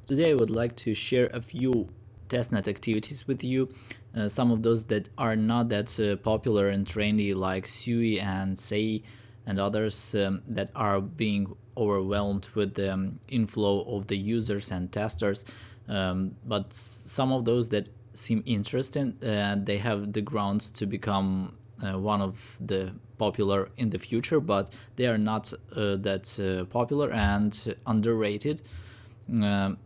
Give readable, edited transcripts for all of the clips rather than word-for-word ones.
Today I would like to share a few testnet activities with you. Some of those that are not that popular and trendy, like Sui and Sei and others that are being overwhelmed with the inflow of the users and testers. But some of those that seem interesting, they have the grounds to become one of the popular in the future, but they are not that popular and underrated. Um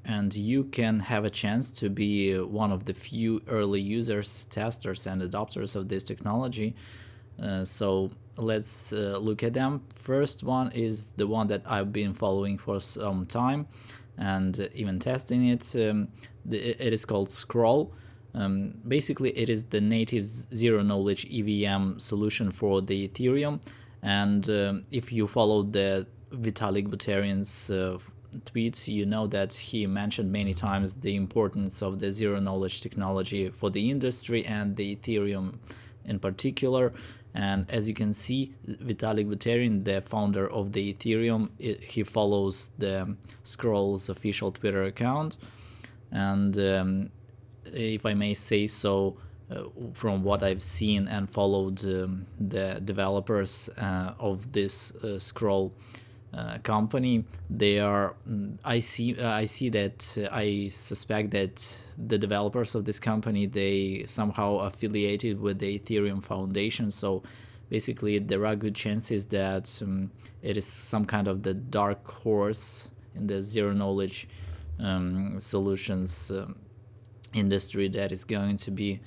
and you can have a chance to be one of the few early users, testers, and adopters of this technology. So let's look at them. First one is the one that I've been following for some time and even testing it. It is called Scroll. Basically, it is the native zero knowledge EVM solution for the Ethereum. And if you follow the Vitalik Buterin's tweets, you know that he mentioned many times the importance of the zero knowledge technology for the industry and the Ethereum in particular. And as you can see, Vitalik Buterin, the founder of the Ethereum, he follows the Scroll's official Twitter account. And if I may say so, from what I've seen and followed the developers of this Scroll company, they are I see that I suspect that the developers of this company, they somehow affiliated with the Ethereum Foundation. So basically there are good chances that it is some kind of the dark horse in the zero knowledge solutions industry that is going to be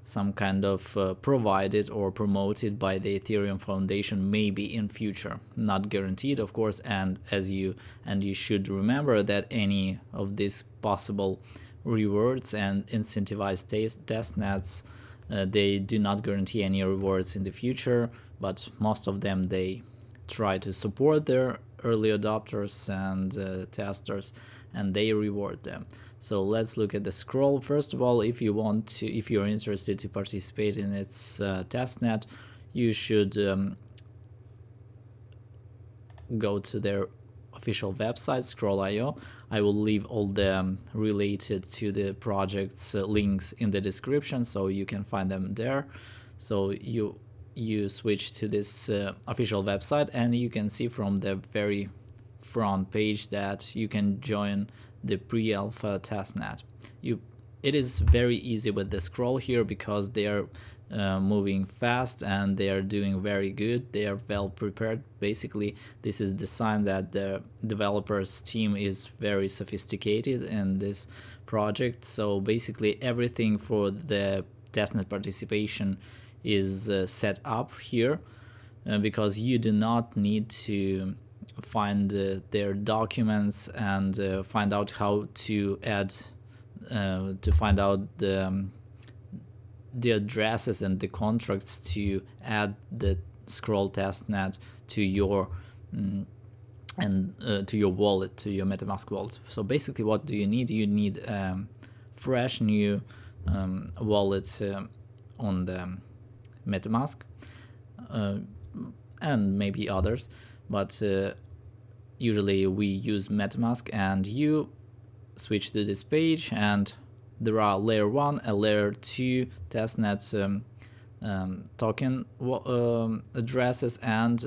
some kind of provided or promoted by the Ethereum Foundation, maybe in future, not guaranteed, of course. And you should remember that any of these possible rewards and incentivized testnets, they do not guarantee any rewards in the future, but most of them, they try to support their early adopters and testers, and they reward them. So let's look at the Scroll. First of all, if you're interested to participate in its testnet, you should go to their official website, Scroll.io. I will leave all the related to the project's links in the description, so you can find them there. So you switch to this official website, and you can see from the very front page that you can join the pre-alpha testnet. It is very easy with the Scroll here because they are moving fast and they are doing very good. They are well prepared. Basically, this is the sign that the developers team is very sophisticated in this project. So basically everything for the testnet participation is set up here, because you do not need to find their documents and find out how to add to find out the addresses and the contracts to add the Scroll testnet to your to your wallet, to your MetaMask wallet. So basically, what do you need? You need a fresh new wallet on the MetaMask, and maybe others, but usually we use MetaMask. And you switch to this page, and there are layer 1 and layer 2 testnet token addresses and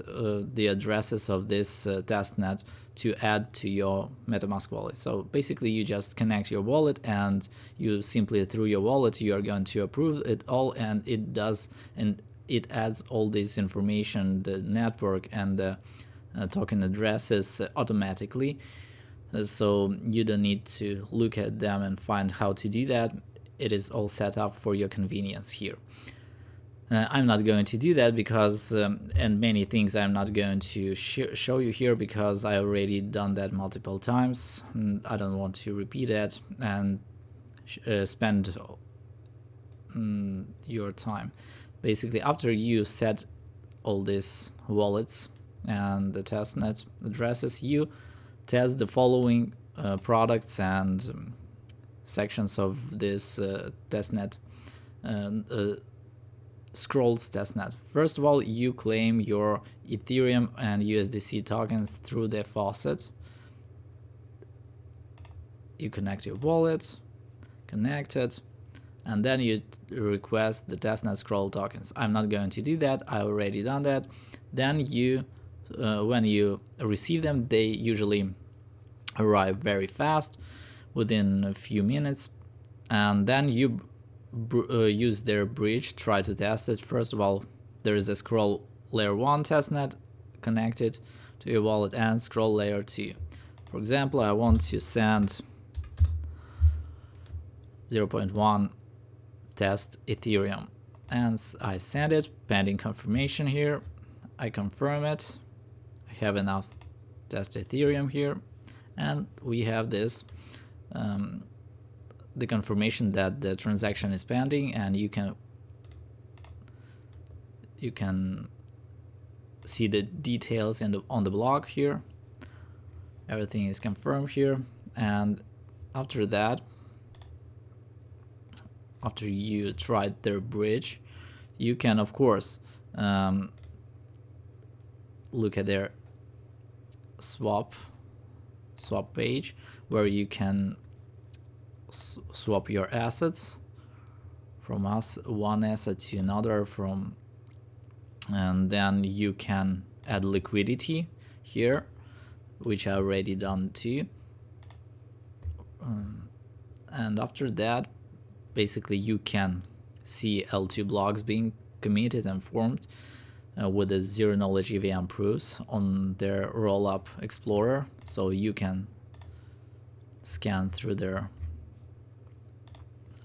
the addresses of this testnet to add to your MetaMask wallet. So basically you just connect your wallet, and you simply, through your wallet, you are going to approve it all, and it adds all this information, the network and the token addresses, automatically. So you don't need to look at them and find how to do that. It is all set up for your convenience here. I'm not going to do that because, and many things I'm not going to show you here because I already done that multiple times. I don't want to repeat it and spend your time. Basically, after you set all these wallets and the testnet addresses, you test the following products and sections of this testnet, Scroll's testnet. First of all, you claim your Ethereum and USDC tokens through the faucet. you connect your wallet, connect it, and then you request the testnet scroll tokens. I'm not going to do that, I already done that. Then you, when you receive them, they usually arrive very fast, within a few minutes, and then you use their bridge, try to test it. First of all, there is a scroll layer 1 testnet connected to your wallet and scroll layer 2. For example, I want to send 0.1 test Ethereum, and I send it pending confirmation here. I confirm it. I have enough test Ethereum here, and we have this the confirmation that the transaction is pending, and you can see the details on the block here. Everything is confirmed here, and after that, after you tried their bridge, you can of course look at their swap page, where you can swap your assets from one asset to another, and then you can add liquidity here, which I already done too. And after that, basically you can see L2 blocks being committed and formed with the zero knowledge EVM proofs on their rollup explorer, so you can scan through their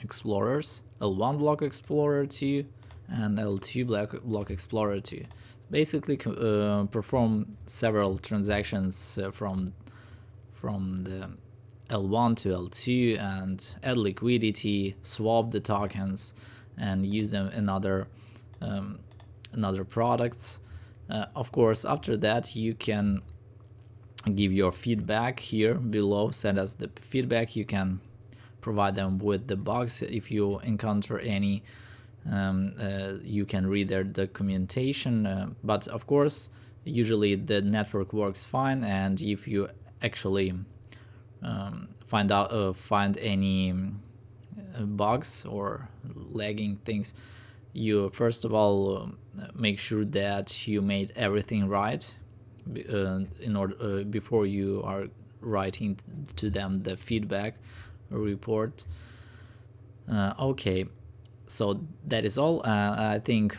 explorers, L1 block explorer 2 and L2 block explorer 2. Basically perform several transactions from the L1 to L2 and add liquidity, swap the tokens, and use them in other products. Of course, after that you can give your feedback here below. Send us the feedback. You can provide them with the bugs if you encounter any. You can read their documentation, but of course usually the network works fine, and if you actually find any bugs or lagging things, you first of all make sure that you made everything right in order before you are writing to them the feedback report. Okay, so that is all. I think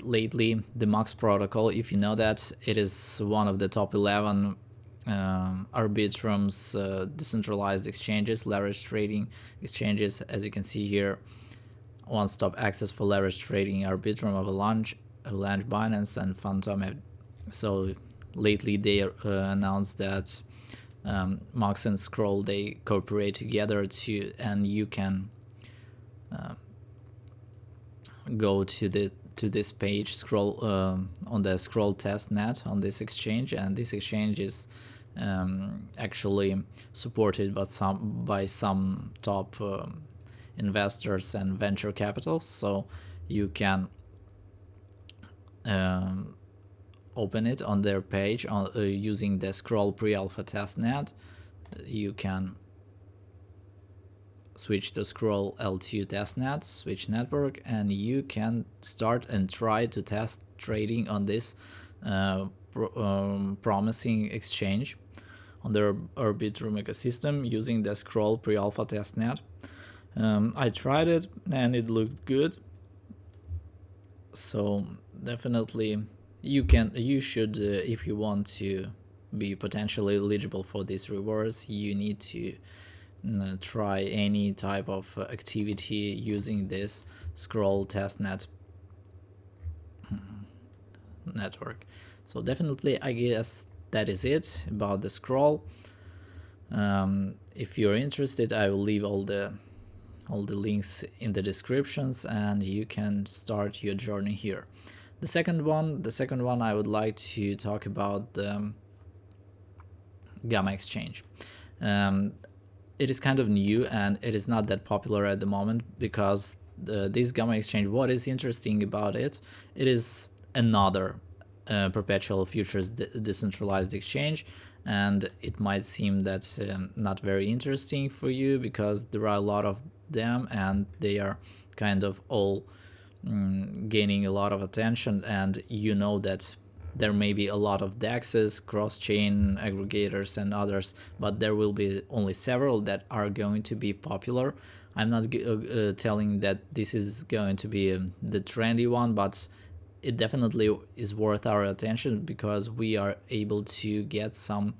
lately the MUX protocol, if you know that, it is one of the top 11 Arbitrum's decentralized exchanges, leverage trading exchanges. As you can see here, one-stop access for leverage trading, Arbitrum, Avalanche, Binance, and Phantom. So lately they announced that MUX and Scroll, they cooperate together and you can go to this page, scroll on the Scroll testnet on this exchange, and this exchange is actually supported by some top investors and venture capitals, so you can open it on their page using the Scroll pre-alpha testnet. You can switch to Scroll L2 testnet, switch network, and you can start and try to test trading on this promising exchange on their Arbitrum ecosystem using the Scroll pre-alpha testnet. I tried it and it looked good, so definitely you should if you want to be potentially eligible for these rewards, you need to try any type of activity using this Scroll testnet network. So definitely, I guess that is it about the Scroll. If you're interested, I will leave all the links in the descriptions, and you can start your journey here. The second one I would like to talk about the Gamma exchange. It is kind of new and it is not that popular at the moment, because this Gamma exchange, what is interesting about it, it is another perpetual futures decentralized exchange, and it might seem that not very interesting for you because there are a lot of them and they are kind of all gaining a lot of attention, and you know that there may be a lot of DEXs, cross-chain aggregators and others, but there will be only several that are going to be popular. I'm not telling that this is going to be the trendy one, but it definitely is worth our attention because we are able to get some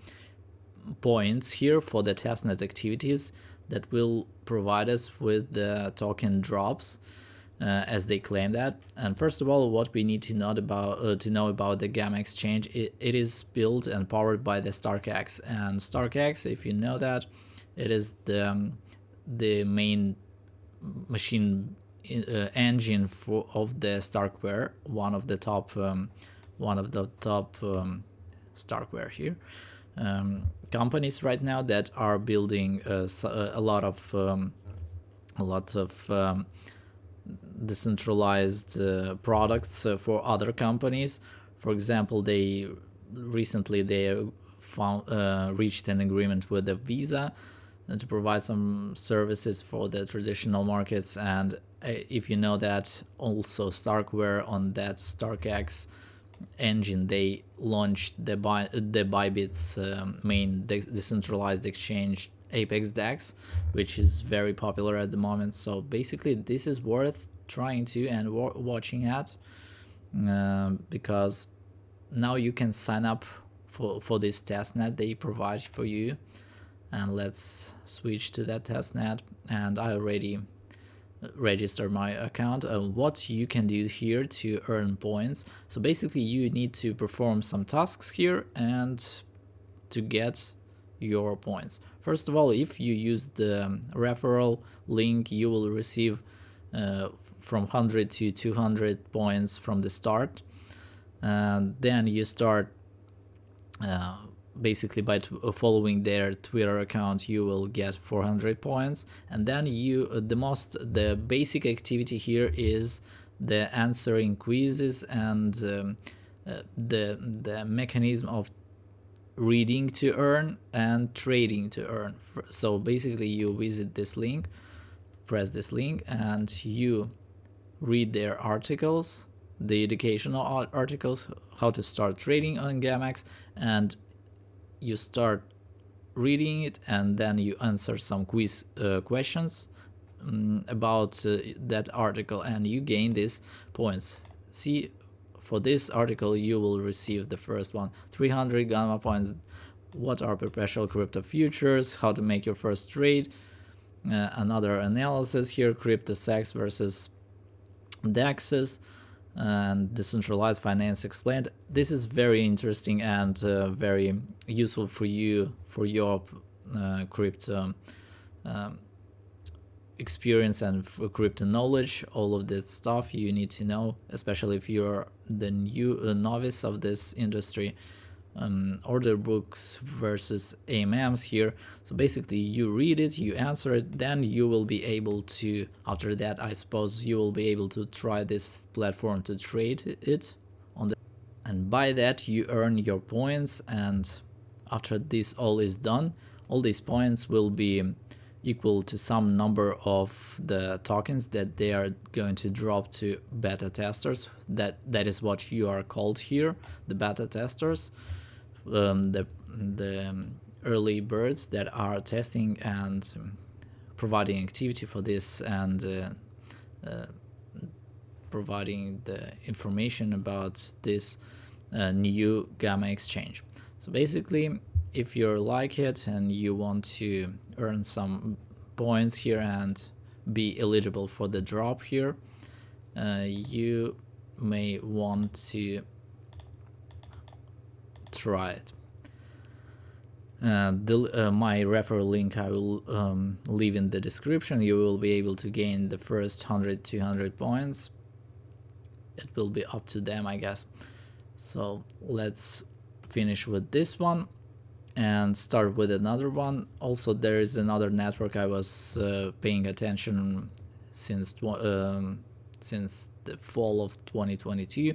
points here for the testnet activities that will provide us with the token drops, as they claim that. And first of all, what we need to know about the Gammax exchange, it is built and powered by the StarkX. And StarkX, if you know that, it is the main machine engine of the Starkware, one of the top Starkware here companies right now that are building a lot of decentralized products for other companies. For example, they recently reached an agreement with the Visa to provide some services for the traditional markets. And if you know that, also Starkware on that StarkX engine, they launched the Bybit's main decentralized exchange, Apex DEX, which is very popular at the moment. So basically this is worth trying to and watching at, because now you can sign up for this testnet they provide for you. And let's switch to that testnet, and I already register my account. What you can do here to earn points, so basically you need to perform some tasks here and to get your points. First of all, if you use the referral link, you will receive from 100 to 200 points from the start, and then you start basically by following their Twitter account, you will get 400 points. And then the basic activity here is the answering quizzes and the mechanism of reading to earn and trading to earn. So basically you visit this link, press this link, and you read their articles, the educational articles, how to start trading on Gammax, and you start reading it, and then you answer some quiz questions about that article, and you gain these points. See, for this article you will receive the first one, 300 gamma points. What are perpetual crypto futures, how to make your first trade, another analysis here, crypto sex versus DEXs, and decentralized finance explained. This is very interesting and very useful for you, for your crypto experience and for crypto knowledge. All of this stuff you need to know, especially if you're the new novice of this industry. Order books versus AMMs here. So basically you read it, you answer it, then you will be able to, after that I suppose you will be able to try this platform to trade it on the, and by that you earn your points. And after this all is done, all these points will be equal to some number of the tokens that they are going to drop to beta testers. That is what you are called here, the beta testers. The early birds that are testing and providing activity for this, and providing the information about this new Gamma exchange. So basically, if you like it and you want to earn some points here and be eligible for the drop here, you may want to try it. My referral link I will leave in the description. You will be able to gain the first 100-200 points. It will be up to them, I guess. So let's finish with this one and start with another one. Also, there is another network I was paying attention since the fall of 2022.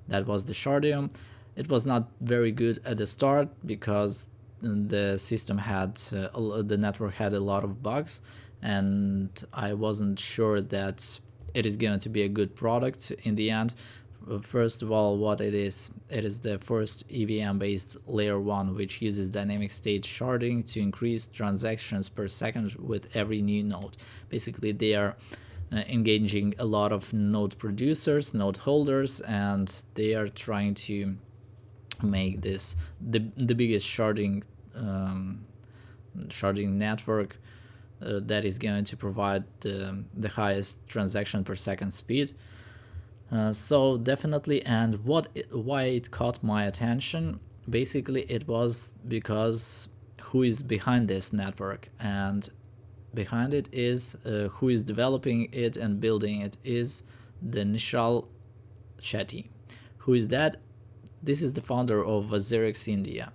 That was the Shardeum. It was not very good at the start because the system had the network had a lot of bugs, and I wasn't sure that it is going to be a good product in the end. First of all, what it is the first EVM based layer 1 which uses dynamic state sharding to increase transactions per second with every new node. Basically they are engaging a lot of node producers, node holders, and they are trying to make this the biggest sharding network that is going to provide the highest transaction per second speed. So definitely, and why it caught my attention, basically it was because who is behind this network, and behind it is who is developing it and building it is the Nishal Shetty. Who is that? This is the founder of Vazirix India.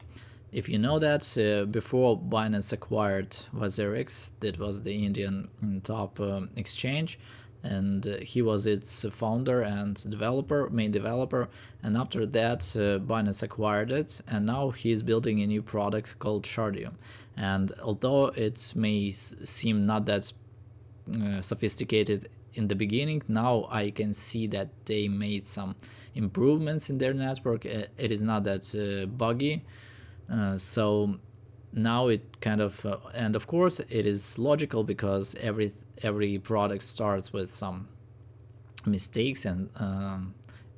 If you know that, before Binance acquired Vazirix, that was the Indian top exchange, and he was its founder and main developer, and after that Binance acquired it, and now he's building a new product called Shardeum. And although it may seem not that sophisticated in the beginning, now I can see that they made some improvements in their network. It is not that buggy, so now it kind of and of course it is logical because every product starts with some mistakes and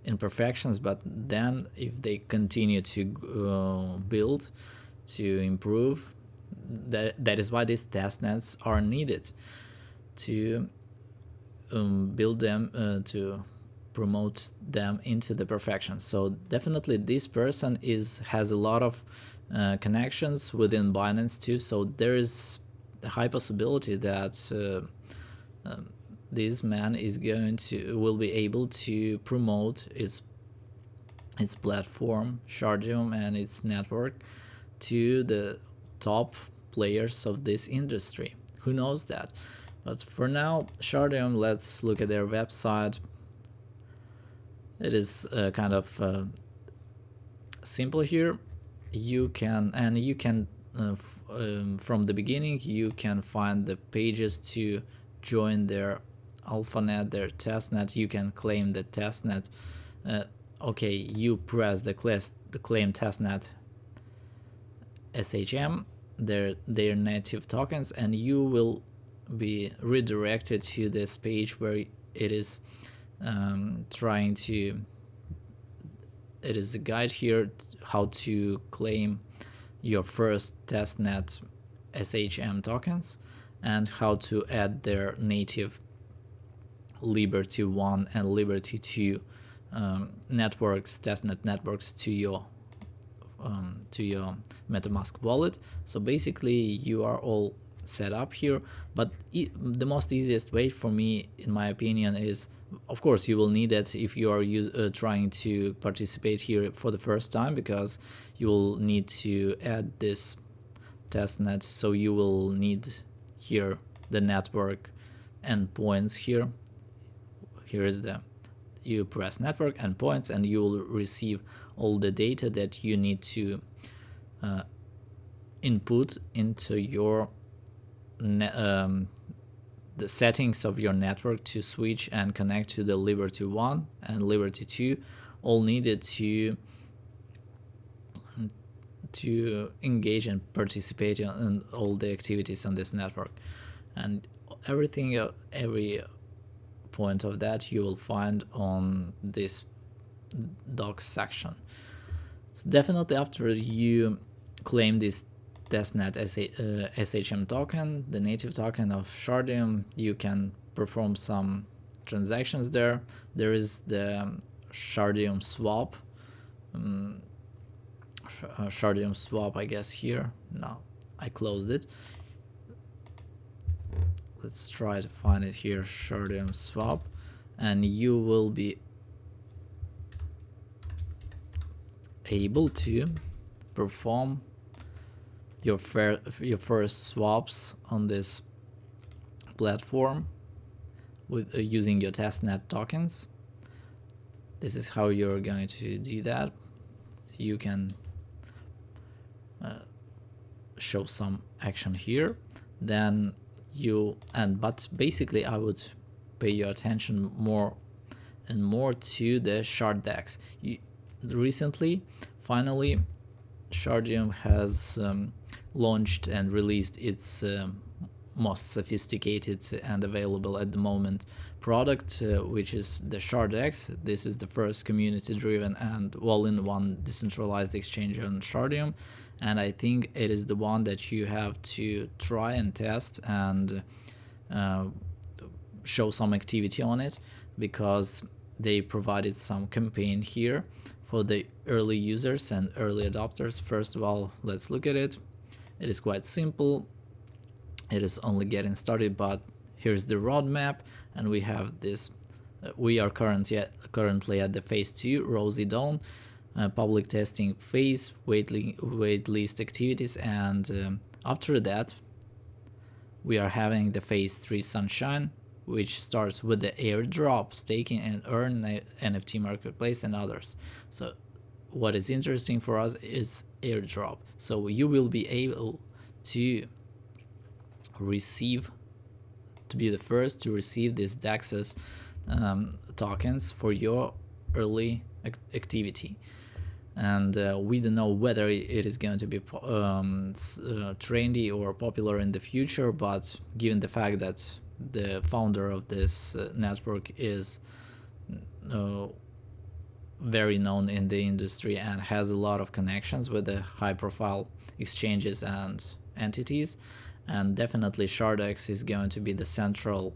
imperfections, but then if they continue to build, to improve, that is why these testnets are needed to build them, to promote them into the perfection. So definitely this person has a lot of connections within Binance too, so there is a high possibility that this man will be able to promote its platform Shardeum and its network to the top players of this industry. Who knows that? But for now, Shardeum, let's look at their website. It is kind of simple here. You can from the beginning you can find the pages to join their AlphaNet, their testnet. You can claim the testnet. Okay, you press the claim testnet SHM, their native tokens, and you will be redirected to this page where it is it is a guide here how to claim your first testnet SHM tokens and how to add their native Liberty 1 and Liberty 2 networks, testnet networks to your MetaMask wallet. So basically you are all set up here, but the most easiest way for me, in my opinion, is, of course you will need it if you are trying to participate here for the first time, because you will need to add this testnet. So you will need here the network endpoints. Here is you press network endpoints and you will receive all the data that you need to input into your the settings of your network to switch and connect to the Liberty 1 and Liberty 2, all needed to engage and participate in all the activities on this network. And every point of that you will find on this docs section. So definitely after you claim this testnet SHM token, the native token of Shardeum, you can perform some transactions there. There is the Shardeum swap. Shardeum swap, I guess here. No, I closed it. Let's try to find it here, Shardeum swap, and you will be able to perform your first swaps on this platform with using your testnet tokens. This is how you're going to do that. You can show some action here. Then but basically I would pay your attention more and more to the Shardex. Recently, finally, Shardeum has launched and released its most sophisticated and available at the moment product, which is the Shardex. This is the first community-driven and all-in-one decentralized exchange on Shardeum, and I think it is the one that you have to try and test and show some activity on it, because they provided some campaign here for the early users and early adopters. First of all, let's look at it. It is quite simple. It is only getting started, but here's the roadmap, and we have this. We are currently at the phase 2, Rosy Dawn, public testing phase, waitlist activities, and after that, we are having the phase 3 Sunshine, which starts with the airdrop, staking and earn NFT marketplace and others. So what is interesting for us is airdrop. So you will be able to be the first to receive these DAXs tokens for your early activity. And we don't know whether it is going to be trendy or popular in the future, but given the fact that the founder of this network is very known in the industry and has a lot of connections with the high-profile exchanges and entities, and definitely Shardex is going to be the central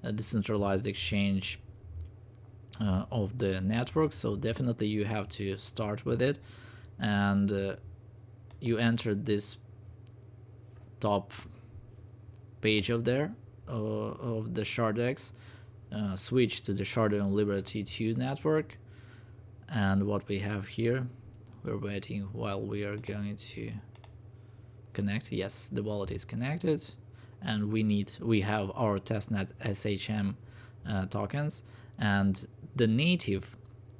decentralized exchange of the network. So definitely you have to start with it, and you entered this top page of the Shardex, switch to the Shardeum Liberty 2 network, and what we have here, we're waiting while we are going to connect. Yes, the wallet is connected, and we have our testnet SHM tokens, and the native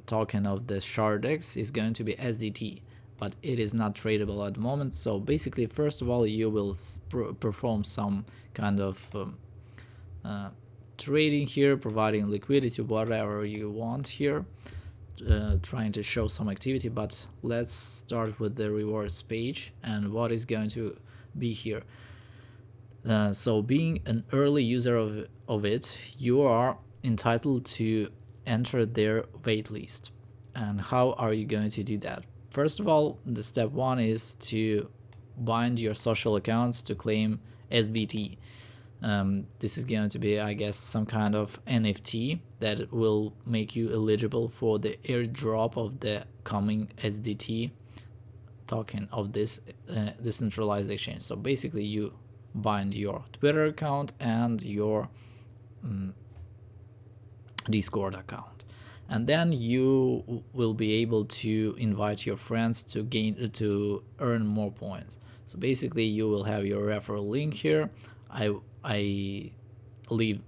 token of the Shardex is going to be SDT, but it is not tradable at the moment. So basically, first of all, you will perform some kind of trading here, providing liquidity, whatever you want here, trying to show some activity. But let's start with the rewards page and what is going to be here. So being an early user of it, you are entitled to enter their waitlist. And how are you going to do that? First of all, the step 1 is to bind your social accounts to claim SBT. This is going to be, I guess, some kind of NFT that will make you eligible for the airdrop of the coming SDT token of this decentralized exchange. So basically, you bind your Twitter account and your Discord account, and then you will be able to invite your friends to earn more points. So basically, you will have your referral link here. I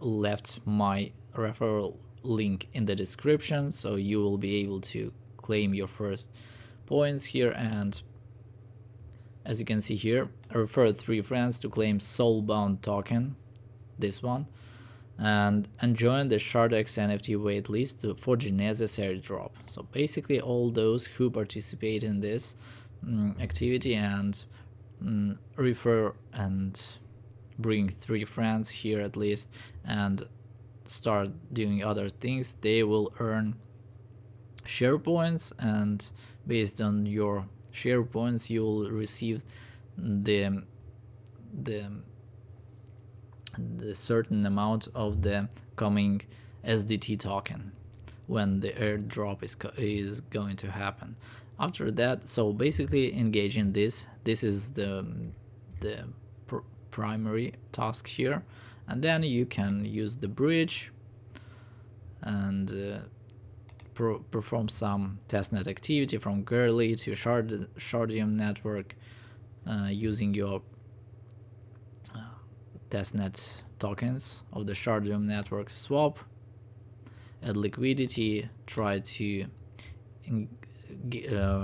left my referral link in the description, so you will be able to claim your first points here. And as you can see here, I referred 3 friends to claim Soulbound token, this one, and join the Shardex NFT waitlist for Genesis airdrop. So basically, all those who participate in this activity and refer and bring 3 friends here at least and start doing other things, they will earn share points, and based on your share points you will receive the certain amount of the coming SDT token when the airdrop is going to happen. After that, so basically engage in this is the primary task here, and then you can use the bridge and perform some testnet activity from Girly to Shardeum network using your testnet tokens of the Shardeum network swap, add liquidity, try to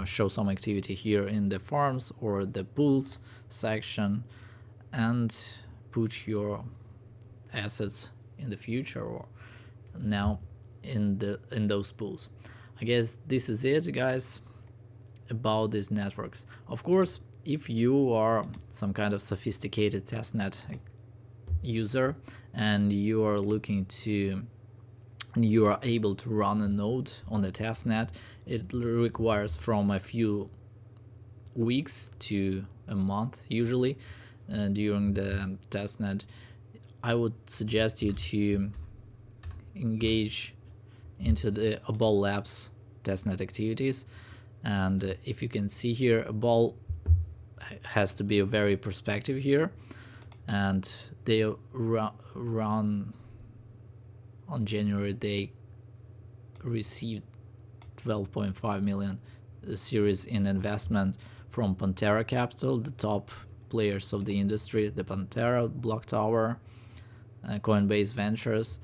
show some activity here in the farms or the pools section and put your assets in the future or now in those pools. I guess this is it, guys, about these networks. Of course, if you are some kind of sophisticated testnet user and you are you are able to run a node on the testnet, it requires from a few weeks to a month usually during the testnet. I would suggest you to engage into the Obol Labs testnet activities, and if you can see here, Obol has to be a very perspective here, and they run on January. They received 12.5 million series in investment from Pantera Capital, the top players of the industry, the Pantera, Block Tower, Coinbase Ventures.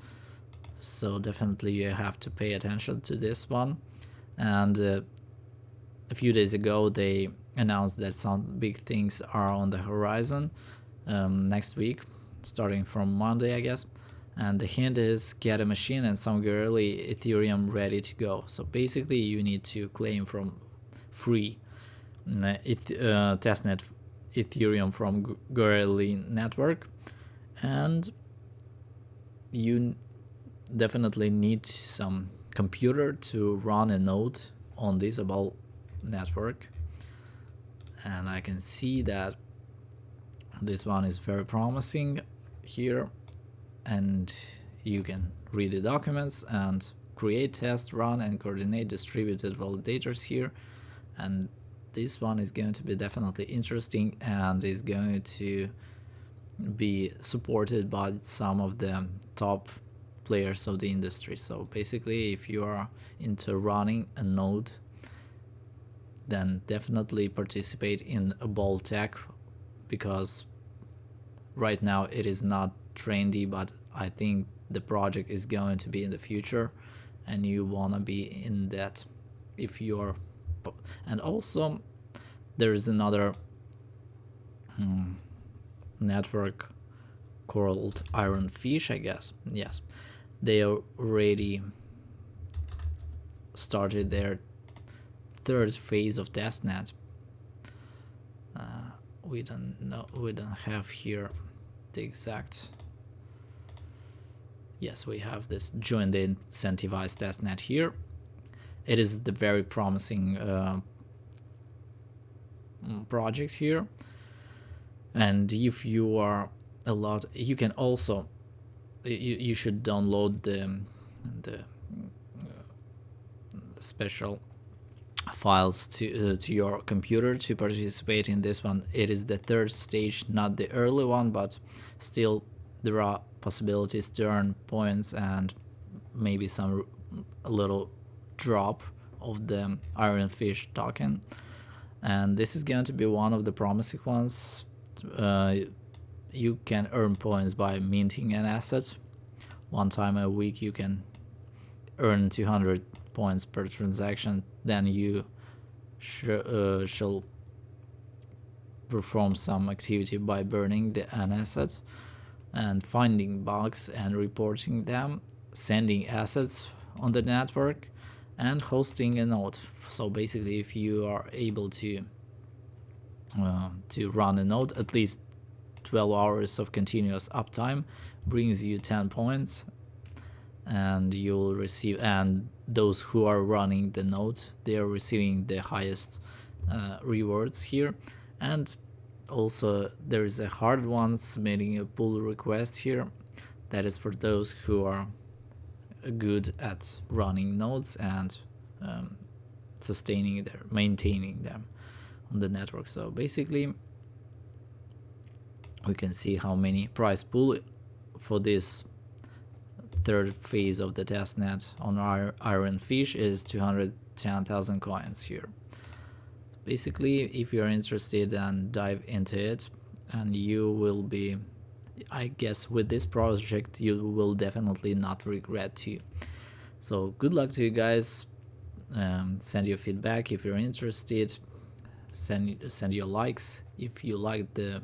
So definitely you have to pay attention to this one. And a few days ago they announced that some big things are on the horizon next week, starting from Monday, I guess. And the hint is get a machine and some girly Ethereum ready to go. So basically you need to claim from free testnet Ethereum from girly network, and you definitely need some computer to run a node on this Obol network. And I can see that this one is very promising here, and you can read the documents and create, test, run, and coordinate distributed validators here. And this one is going to be definitely interesting and is going to be supported by some of the top players of the industry. So basically, if you are into running a node, then definitely participate in Obol Tech, because right now it is not trendy, but I think the project is going to be in the future, and you wanna be in that if you're. And also there is another network called Iron Fish, I guess. Yes, they already started their third phase of testnet. We don't have here the exact. Yes, we have this join the incentivized testnet here. It is the very promising project here, and if you are you can also you should download the special files to your computer to participate in this one. It is the third stage, not the early one, but still there are possibilities to earn points and maybe a little drop of the Iron Fish token. And this is going to be one of the promising ones. You can earn points by minting an asset. One time a week you can earn 200 points per transaction. Then you shall perform some activity by burning an asset and finding bugs and reporting them, sending assets on the network, and hosting a node. So basically, if you are able to run a node, at least 12 hours of continuous uptime brings you 10 points, and you'll receive. And those who are running the node, they are receiving the highest rewards here. And also there is a hard one, submitting a pull request here. That is for those who are good at running nodes and maintaining them on the network. So basically we can see how many price pool for this third phase of the testnet on our Iron Fish is 210,000 coins here. Basically, if you're interested, then dive into it, and you will be, I guess, with this project you will definitely not regret to. So good luck to you guys. Send your feedback if you're interested. Send your likes if you like the